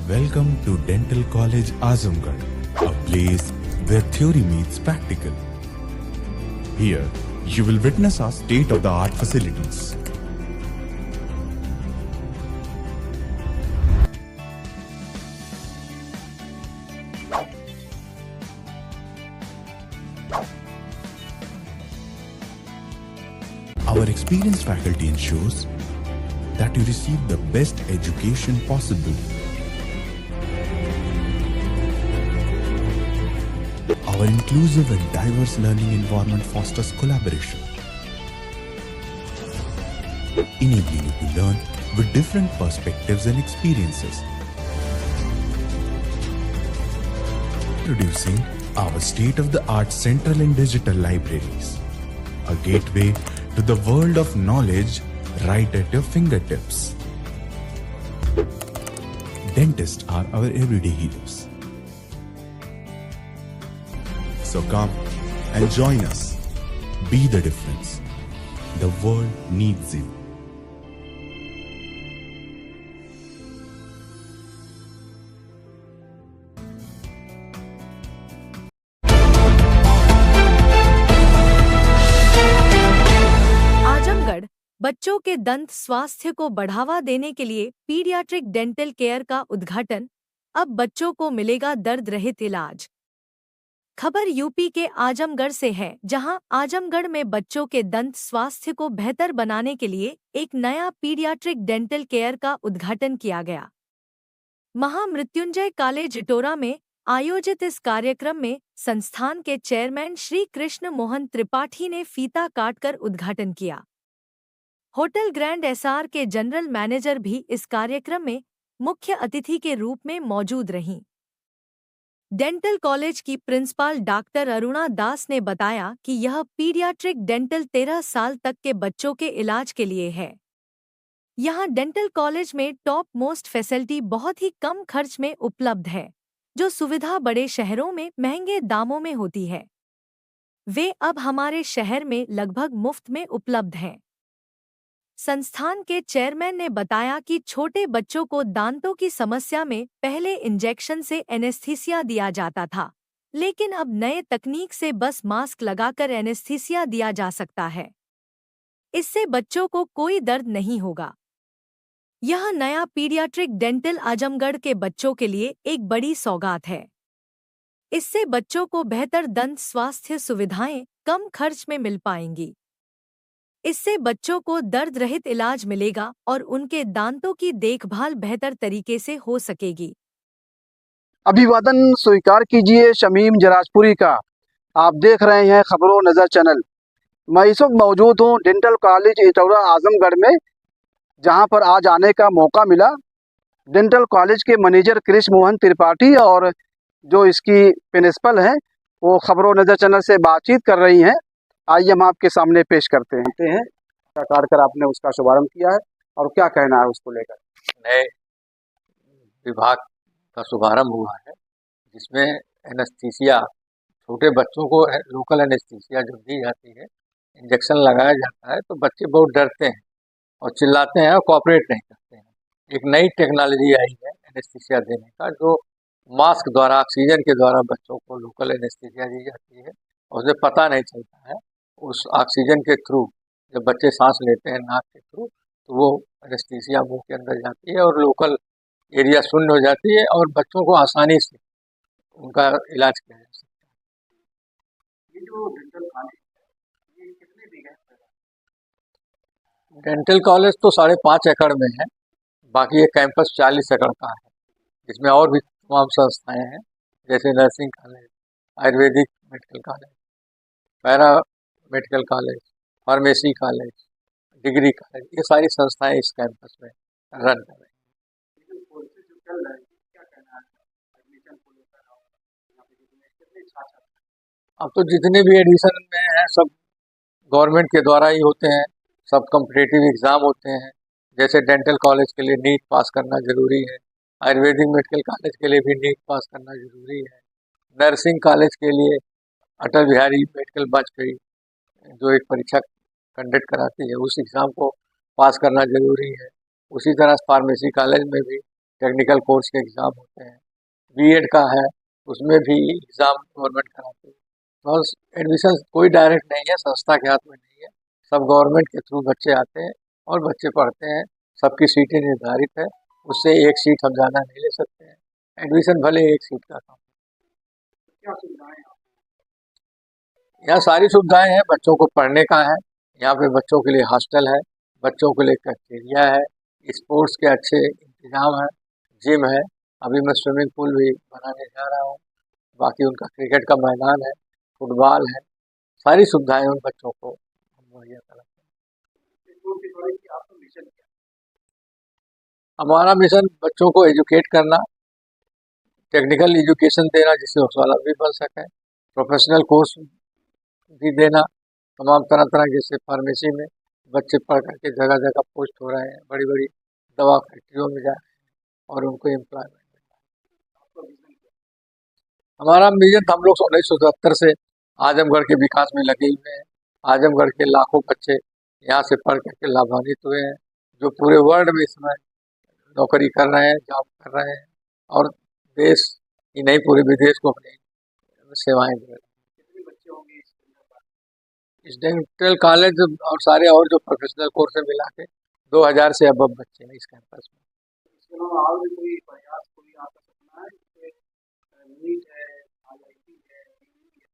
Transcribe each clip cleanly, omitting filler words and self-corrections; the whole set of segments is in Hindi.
Welcome to Dental College Azamgarh, a place where theory meets practical. Here, you will witness our state-of-the-art facilities. Our experienced faculty ensures that you receive the best education possible. Our inclusive and diverse learning environment fosters collaboration, enabling you to learn with different perspectives and experiences. Introducing our state-of-the-art central and digital libraries, a gateway to the world of knowledge right at your fingertips. Dentists are our everyday heroes. So come and join us. Be the difference. The world needs you. Azamgarh बच्चों के दंत स्वास्थ्य को बढ़ावा देने के लिए पीडियाट्रिक डेंटल केयर का उद्घाटन। अब बच्चों को मिलेगा दर्द रहित इलाज। खबर यूपी के आजमगढ़ से है, जहां आजमगढ़ में बच्चों के दंत स्वास्थ्य को बेहतर बनाने के लिए एक नया पीडियाट्रिक डेंटल केयर का उद्घाटन किया गया। महामृत्युंजय कॉलेज इटोरा में आयोजित इस कार्यक्रम में संस्थान के चेयरमैन श्री कृष्ण मोहन त्रिपाठी ने फीता काटकर उद्घाटन किया। होटल ग्रैंड एसआर के जनरल मैनेजर भी इस कार्यक्रम में मुख्य अतिथि के रूप में मौजूद रहीं। डेंटल कॉलेज की प्रिंसिपल डॉक्टर अरुणा दास ने बताया कि यह पीडियाट्रिक डेंटल 13 साल तक के बच्चों के इलाज के लिए है। यहाँ डेंटल कॉलेज में टॉप मोस्ट फैसिलिटी बहुत ही कम खर्च में उपलब्ध है, जो सुविधा बड़े शहरों में महंगे दामों में होती है। वे अब हमारे शहर में लगभग मुफ्त में उपलब्ध हैं। संस्थान के चेयरमैन ने बताया कि छोटे बच्चों को दांतों की समस्या में पहले इंजेक्शन से एनेस्थीसिया दिया जाता था, लेकिन अब नए तकनीक से बस मास्क लगाकर एनेस्थीसिया दिया जा सकता है। इससे बच्चों को कोई दर्द नहीं होगा। यह नया पीडियाट्रिक डेंटल आजमगढ़ के बच्चों के लिए एक बड़ी सौगात है। इससे बच्चों को बेहतर दंत स्वास्थ्य सुविधाएं कम खर्च में मिल पाएंगी। इससे बच्चों को दर्द रहित इलाज मिलेगा और उनके दांतों की देखभाल बेहतर तरीके से हो सकेगी। अभिवादन स्वीकार कीजिए शमीम जराजपुरी का। आप देख रहे हैं खबरों नज़र चैनल। मैं इस वक्त मौजूद हूँ डेंटल कॉलेज इटौरा आजमगढ़ में, जहाँ पर आज आने का मौका मिला। डेंटल कॉलेज के मैनेजर कृष्ण मोहन त्रिपाठी और जो इसकी प्रिंसिपल हैं वो खबरों नज़र चैनल से बातचीत कर रही हैं। आइए हम आपके सामने पेश करते हैं कर आपने उसका शुभारंभ किया है और क्या कहना है उसको लेकर। नए विभाग का शुभारंभ हुआ है, जिसमें एनेस्थीसिया छोटे बच्चों को लोकल एनेस्थीसिया जब दी जाती है, इंजेक्शन लगाया जाता है, तो बच्चे बहुत डरते हैं और चिल्लाते हैं और कोऑपरेट नहीं करते हैं। एक नई टेक्नोलॉजी आई है एनेस्थीसिया देने का, जो मास्क द्वारा ऑक्सीजन के द्वारा बच्चों को लोकल एनेस्थीसिया दी जाती है और उसे पता नहीं चलता है। उस ऑक्सीजन के थ्रू जब बच्चे सांस लेते हैं नाक के थ्रू, तो वो एनेस्थीसिया मुंह के अंदर जाती है और लोकल एरिया शून्य हो जाती है और बच्चों को आसानी से उनका इलाज किया जा सकता है। ये जो डेंटल कॉलेज है ये कितने बीघा है? डेंटल कॉलेज तो 5.5 एकड़ में है, बाकी ये कैंपस 40 एकड़ का है, जिसमें और भी तमाम संस्थाएं हैं, जैसे nursing college, Ayurvedic medical college, para medical college, pharmacy college, degree college, ये सारी संस्थाएं इस कैंपस में रन कर रही हैं। अब तो जितने भी एडिशन में हैं सब गवर्नमेंट के द्वारा ही होते हैं, सब कॉम्पिटिटिव एग्ज़ाम होते हैं। जैसे डेंटल कॉलेज के लिए नीट पास करना ज़रूरी है, आयुर्वेदिक मेडिकल कॉलेज के लिए भी नीट पास करना ज़रूरी है, नर्सिंग कॉलेज के लिए अटल बिहारी मेडिकल वाजपेयी जो एक परीक्षा कंडक्ट कराती है, उस एग्ज़ाम को पास करना ज़रूरी है। उसी तरह फार्मेसी कॉलेज में भी टेक्निकल कोर्स के एग्ज़ाम होते हैं, बीएड का है उसमें भी एग्ज़ाम गवर्नमेंट कराती है। तो एडमिशन कोई डायरेक्ट नहीं है, संस्था के हाथ में नहीं है, सब गवर्नमेंट के थ्रू बच्चे आते हैं और बच्चे पढ़ते हैं। सबकी सीटें निर्धारित है, उससे एक सीट हम ज़्यादा नहीं ले सकते हैं। एडमिशन भले एक सीट का काम। क्या सुविधाएं हैं? यहाँ सारी सुविधाएं हैं, बच्चों को पढ़ने का है, यहाँ पे बच्चों के लिए हॉस्टल है, बच्चों के लिए कैफेटेरिया है, स्पोर्ट्स के अच्छे इंतजाम है, जिम है, अभी मैं स्विमिंग पूल भी बनाने जा रहा हूँ, बाकी उनका क्रिकेट का मैदान है, फुटबॉल है, सारी सुविधाएं उन बच्चों को मुहैया कराते हैं। स्कूल के कॉलेज की आपका मिशन क्या है? हमारा मिशन बच्चों को एजुकेट करना, टेक्निकल एजुकेशन देना जिससे वो स्वावलंबी भी बन सकें, प्रोफेशनल कोर्स भी देना, तमाम तरह तरह जैसे फार्मेसी में बच्चे पढ़ करके जगह जगह पोस्ट हो रहे हैं, बड़ी बड़ी दवा फैक्ट्रियों में जा रहे हैं और उनको एम्प्लॉयमेंट मिल रहा है। आपका विजन क्या है? हमारा मिशन, हम लोग 1970 से आजमगढ़ के विकास में लगे हुए हैं। आजमगढ़ के लाखों बच्चे यहाँ से पढ़ करके लाभान्वित हुए हैं, जो पूरे वर्ल्ड में इसमें नौकरी कर रहे हैं, जॉब कर रहे हैं और देश ही नहीं पूरे विदेश को अपनी सेवाएं दे रहे हैं। कितने बच्चे होंगे इस सेंटर पर? इस डेंटल कॉलेज और सारे और जो प्रोफेशनल कोर्स है मिला के 2000 से अब बच्चे हैं इस कैंपस में। इसके अलावा और भी कोई प्रयास, कोई आपका सपना है? जैसे नीट है, आईआईटी है, DEE है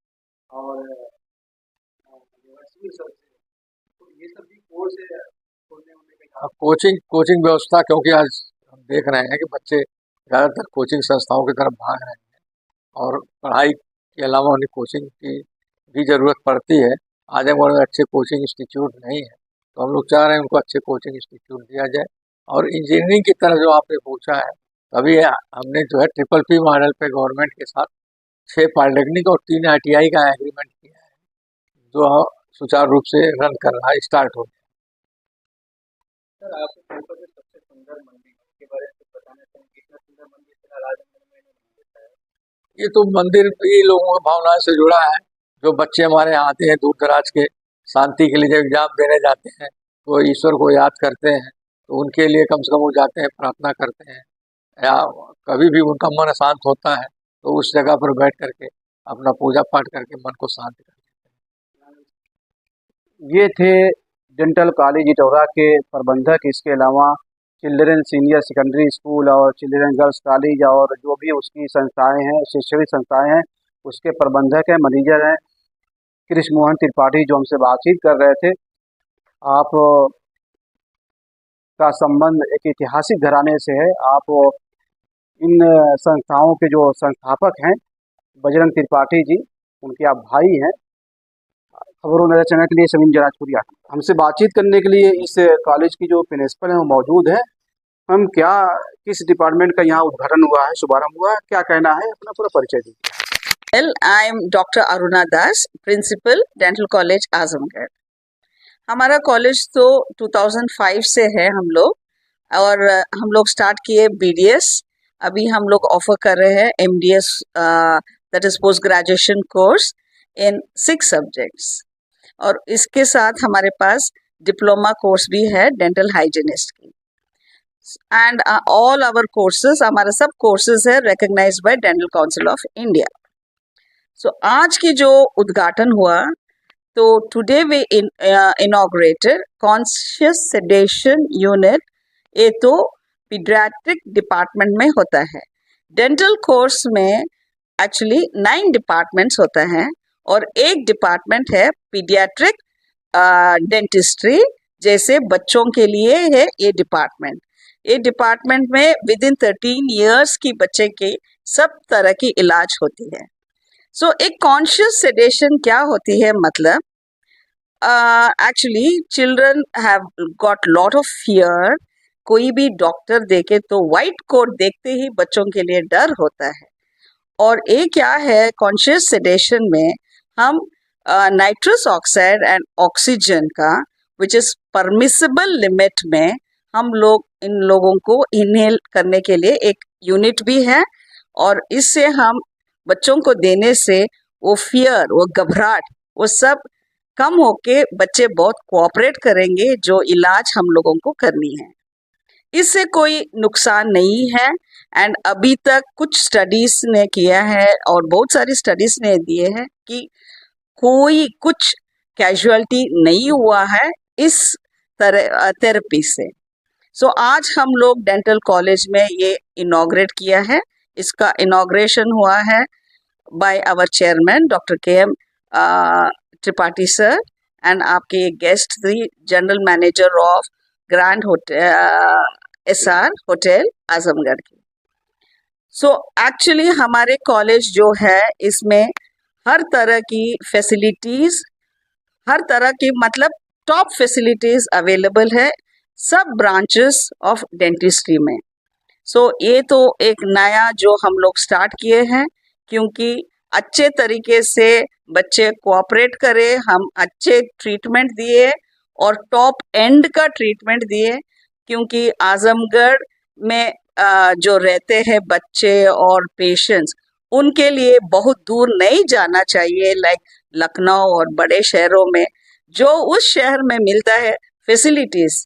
और सिविल सर्विस है, तो ये सब भी कोर्स है खोलने होने के अब कोचिंग व्यवस्था, क्योंकि आज हम देख रहे हैं कि बच्चे ज़्यादातर कोचिंग संस्थाओं की तरफ भाग रहे हैं और पढ़ाई के अलावा उन्हें कोचिंग की भी ज़रूरत पड़ती है। आजमगढ़ में अच्छे कोचिंग इंस्टीट्यूट नहीं है, तो हम लोग चाह रहे हैं उनको अच्छे कोचिंग इंस्टीट्यूट दिया जाए। और इंजीनियरिंग की तरह जो आपने पूछा है, अभी हमने जो है PPP मॉडल पे गवर्नमेंट के साथ 6 पॉलिटेक्निक और 3 ITI का एग्रीमेंट किया है, जो सुचारू रूप से रन कर रहा है, स्टार्ट हो गया। सर, आपके कैंपस में सबसे सुंदर मंदिर के बारे में कुछ बताना चाहेंगे? कितना सुंदर मंदिर फिलहाल आजमगढ़ में नहीं देखा है। ये तो मंदिर ये लोगों की भावनाओं से जुड़ा है। जो बच्चे हमारे यहाँ आते हैं दूर दराज के, शांति के लिए जब एग्जाम देने जाते हैं तो ईश्वर को याद करते हैं, तो उनके लिए कम से कम वो जाते हैं, प्रार्थना करते हैं, या कभी भी उनका मन अशांत होता है तो उस जगह पर बैठ करके अपना पूजा पाठ करके मन को शांत कर देते हैं। ये थे डेंटल कॉलेज इटौरा के प्रबंधक। इसके अलावा चिल्ड्रन सीनियर सेकेंडरी स्कूल और चिल्ड्रन गर्ल्स कॉलेज और जो भी उसकी संस्थाएं हैं, शैक्षणिक संस्थाएं हैं, उसके प्रबंधक हैं, मैनेजर हैं कृष्ण मोहन त्रिपाठी, जो हमसे बातचीत कर रहे थे। आप का संबंध एक ऐतिहासिक घराने से है। आप इन संस्थाओं के जो संस्थापक हैं बजरंग त्रिपाठी जी, उनके आप भाई हैं। खबरों नजर चैनल के लिए शमीम जराजपुरी हमसे बातचीत करने के लिए इस कॉलेज की जो प्रिंसिपल हैं वो मौजूद है। हम क्या, किस डिपार्टमेंट का यहाँ उद्घाटन हुआ है, शुभारंभ हुआ है, क्या कहना है, अपना पूरा परिचय दीजिए। Well, I am Dr. Aruna Das, Principal, Dental College, Azamgarh. हमारा कॉलेज तो 2005 से है हम लोग, और हम लोग स्टार्ट किए BDS। अभी हम लोग ऑफर कर रहे हैं MDS, that is post graduation course in 6 subjects, और इसके साथ हमारे पास डिप्लोमा कोर्स भी है डेंटल हाइजीनिस्ट की। एंड ऑल आवर कोर्सेज, हमारे सब कोर्सेज है recognised by dental council of India. So आज की जो उद्घाटन हुआ, तो today we inaugurated conscious sedation unit. ये तो पीडियाट्रिक डिपार्टमेंट में होता है। डेंटल कोर्स में एक्चुअली 9 डिपार्टमेंट्स होता है और एक डिपार्टमेंट है पीडियाट्रिक डेंटिस्ट्री, जैसे बच्चों के लिए है ये डिपार्टमेंट। ये डिपार्टमेंट में विद इन 13 ईयर्स की बच्चे के सब तरह की इलाज होती है। सो एक कॉन्शियस सेडेशन क्या होती है, मतलब actually children have got lot of fear. कोई भी डॉक्टर देखे तो वाइट कोट देखते ही बच्चों के लिए डर होता है। और ये क्या है, कॉन्शियस सेडेशन में हम नाइट्रस ऑक्साइड एंड ऑक्सीजन का विच इज परमिसिबल लिमिट में हम लोग इन लोगों को इनहेल करने के लिए एक यूनिट भी है, और इससे हम बच्चों को देने से वो फियर, वो घबराहट, वो सब कम होके बच्चे बहुत कोऑपरेट करेंगे जो इलाज हम लोगों को करनी है। इससे कोई नुकसान नहीं है। एंड अभी तक कुछ स्टडीज ने किया है और बहुत सारी स्टडीज ने दिए हैं कि कोई कुछ कैजुअलिटी नहीं हुआ है इस तरह थेरेपी से। सो आज हम लोग डेंटल कॉलेज में ये इनॉग्रेट किया है। इसका इनॉग्रेशन हुआ है by our chairman doctor K M. Tripathi sir and आपके गेस्ट थी general manager of grand hotel SR hotel Azamgarh की। सो एक्चुअली हमारे कॉलेज जो है इसमें हर तरह की फैसिलिटीज, हर तरह की मतलब टॉप फैसिलिटीज अवेलेबल है सब ब्रांचेस ऑफ डेंटिस्ट्री में। सो ये तो एक नया जो हम लोग स्टार्ट किए हैं, क्योंकि अच्छे तरीके से बच्चे कोऑपरेट करे, हम अच्छे ट्रीटमेंट दिए और टॉप एंड का ट्रीटमेंट दिए, क्योंकि आजमगढ़ में जो रहते हैं बच्चे और पेशेंट्स उनके लिए बहुत दूर नहीं जाना चाहिए, लाइक लखनऊ और बड़े शहरों में जो उस शहर में मिलता है फैसिलिटीज,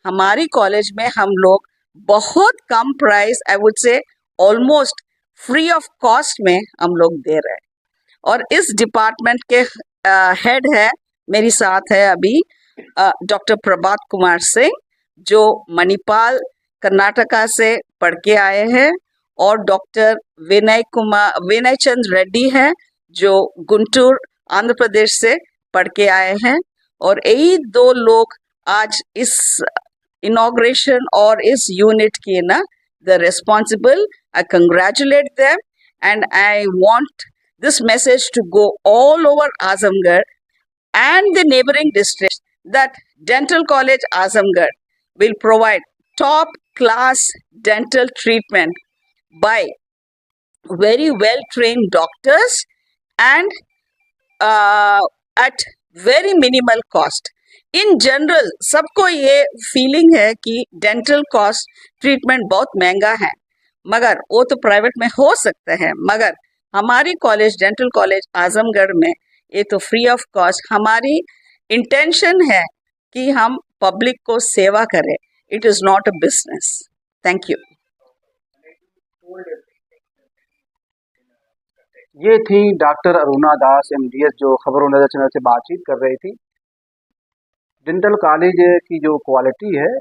हमारी कॉलेज में हम लोग बहुत कम price, I would say almost free of cost में हम लोग दे रहे हैं। और इस डिपार्टमेंट के हेड है, मेरी साथ है अभी डॉक्टर प्रभात कुमार सिंह जो मणिपाल कर्नाटका से पढ़ के आए हैं, और डॉक्टर विनय चंद्र रेड्डी है जो गुंटूर आंध्र प्रदेश से पढ़ के आए हैं। और यही दो लोग आज इस इनॉग्रेशन और इस यूनिट की ना the responsible. I congratulate them and I want this message to go all over Azamgarh and the neighboring districts that Dental College Azamgarh will provide top class dental treatment by very well trained doctors and at very minimal cost. In general सबको ये फीलिंग है कि डेंटल कॉस्ट ट्रीटमेंट बहुत महंगा है, मगर वो तो प्राइवेट में हो सकता है, मगर हमारी कॉलेज डेंटल कॉलेज आजमगढ़ में ये तो फ्री ऑफ कॉस्ट। हमारी इंटेंशन है कि हम पब्लिक को सेवा करें, it is not a business. Thank you. ये थी डॉक्टर अरुणा दास MDS जो खबरों नजर चैनल से बातचीत कर रही थी। डेंटल कॉलेज की जो क्वालिटी है